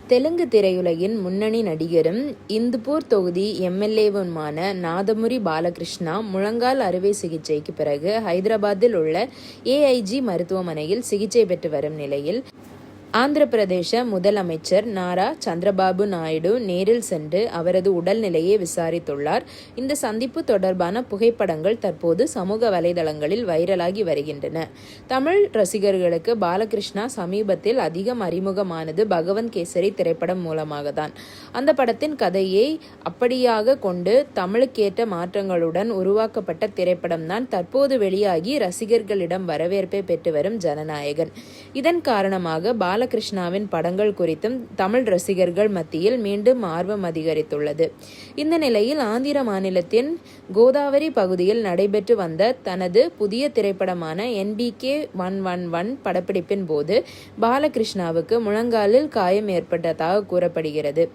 தெலுங்கு திரையுலகின் முன்னணி நடிகரும் இந்துப்பூர் தொகுதி எம்எல்ஏவுமான நாதமுரி பாலகிருஷ்ணா முழங்கால் அறுவை சிகிச்சைக்கு பிறகு ஹைதராபாத்தில் உள்ள ஏஐஜி மருத்துவமனையில் சிகிச்சை பெற்று வரும் நிலையில் ஆந்திர பிரதேச முதலமைச்சர் நாரா சந்திரபாபு நாயுடு நேரில் சென்று அவரது உடல்நிலையை விசாரித்துள்ளார். இந்த சந்திப்பு தொடர்பான புகைப்படங்கள் தற்போது சமூக வலைதளங்களில் வைரலாகி வருகின்றன. தமிழ் ரசிகர்களுக்கு பாலகிருஷ்ணா சமீபத்தில் அதிகம் அறிமுகமானது பகவந்த் கேசரி திரைப்படம் மூலமாக தான். அந்த படத்தின் கதையை அப்படியாக கொண்டு தமிழுக்கேற்ற மாற்றங்களுடன் உருவாக்கப்பட்ட திரைப்படம் தான் தற்போது வெளியாகி ரசிகர்களிடம் வரவேற்பை பெற்று வரும் ஜனநாயகன். இதன் காரணமாக பாலகிருஷ்ணாவின் படங்கள் குறித்தும் தமிழ் ரசிகர்கள் மத்தியில் மீண்டும் ஆர்வம் அதிகரித்துள்ளது. இந்த நிலையில் ஆந்திர மாநிலத்தின் கோதாவரி பகுதியில் நடைபெற்று வந்த தனது புதிய திரைப்படமான NBK-111 படப்பிடிப்பின் போது பாலகிருஷ்ணாவுக்கு முழங்காலில் காயம் ஏற்பட்டதாக கூறப்படுகிறது.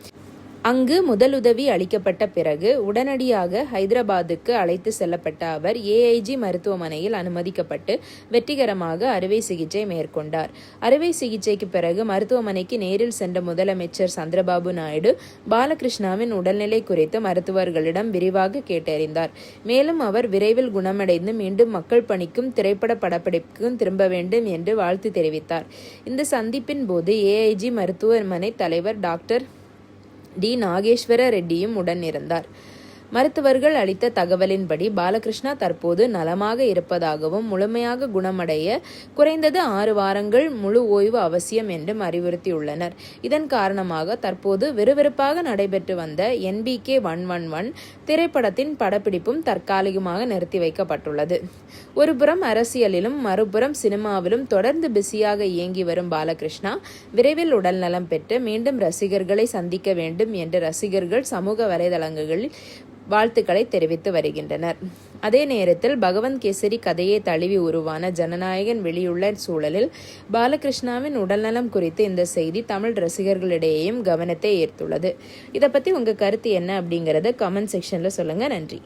அங்கு முதலுதவி அளிக்கப்பட்ட பிறகு உடனடியாக ஹைதராபாத்துக்கு அழைத்து செல்லப்பட்ட அவர் ஏஐஜி மருத்துவமனையில் அனுமதிக்கப்பட்டு வெற்றிகரமாக அறுவை சிகிச்சை மேற்கொண்டார். அறுவை சிகிச்சைக்கு பிறகு மருத்துவமனைக்கு நேரில் சென்ற முதலமைச்சர் சந்திரபாபு நாயுடு பாலகிருஷ்ணாவின் உடல்நிலை குறித்து மருத்துவர்களிடம் விரிவாக கேட்டறிந்தார். மேலும் அவர் விரைவில் குணமடைந்து மீண்டும் மக்கள் பணிக்கும் திரைப்பட படப்பிடிப்புக்கும் திரும்ப வேண்டும் என்று வாழ்த்து தெரிவித்தார். இந்த சந்திப்பின் போது ஏஐஜி மருத்துவமனை தலைவர் டாக்டர் டி. நாகேஸ்வர ரெட்டியும் உடன் இருந்தார். மருத்துவர்கள் அளித்த தகவலின்படி பாலகிருஷ்ணா தற்போது நலமாக இருப்பதாகவும் முழுமையாக குணமடைய குறைந்தது 6 வாரங்கள் முழு ஓய்வு அவசியம் என்றும் அறிவுறுத்தியுள்ளனர். இதன் காரணமாக தற்போது விறுவிறுப்பாக நடைபெற்று வந்த NBK-111 திரைப்படத்தின் படப்பிடிப்பும் தற்காலிகமாக நிறுத்தி வைக்கப்பட்டுள்ளது. ஒருபுறம் அரசியலிலும் மறுபுறம் சினிமாவிலும் தொடர்ந்து பிஸியாக இயங்கி வரும் பாலகிருஷ்ணா விரைவில் உடல் நலம் பெற்று மீண்டும் ரசிகர்களை சந்திக்க வேண்டும் என்று ரசிகர்கள் சமூக வலைதளங்களில் வாழ்த்துக்களை தெரிவித்து வருகின்றனர். அதே நேரத்தில் பகவந்த் கேசரி கதையை தழுவி உருவான ஜனநாயகன் வெளியுள்ள சூழலில் பாலகிருஷ்ணாவின் உடல்நலம் குறித்து இந்த செய்தி தமிழ் ரசிகர்களிடையேயும் கவனத்தை ஈர்த்துள்ளது. இதை பற்றி உங்கள் கருத்து என்ன அப்படிங்கிறத கமெண்ட் செக்ஷனில் சொல்லுங்கள். நன்றி.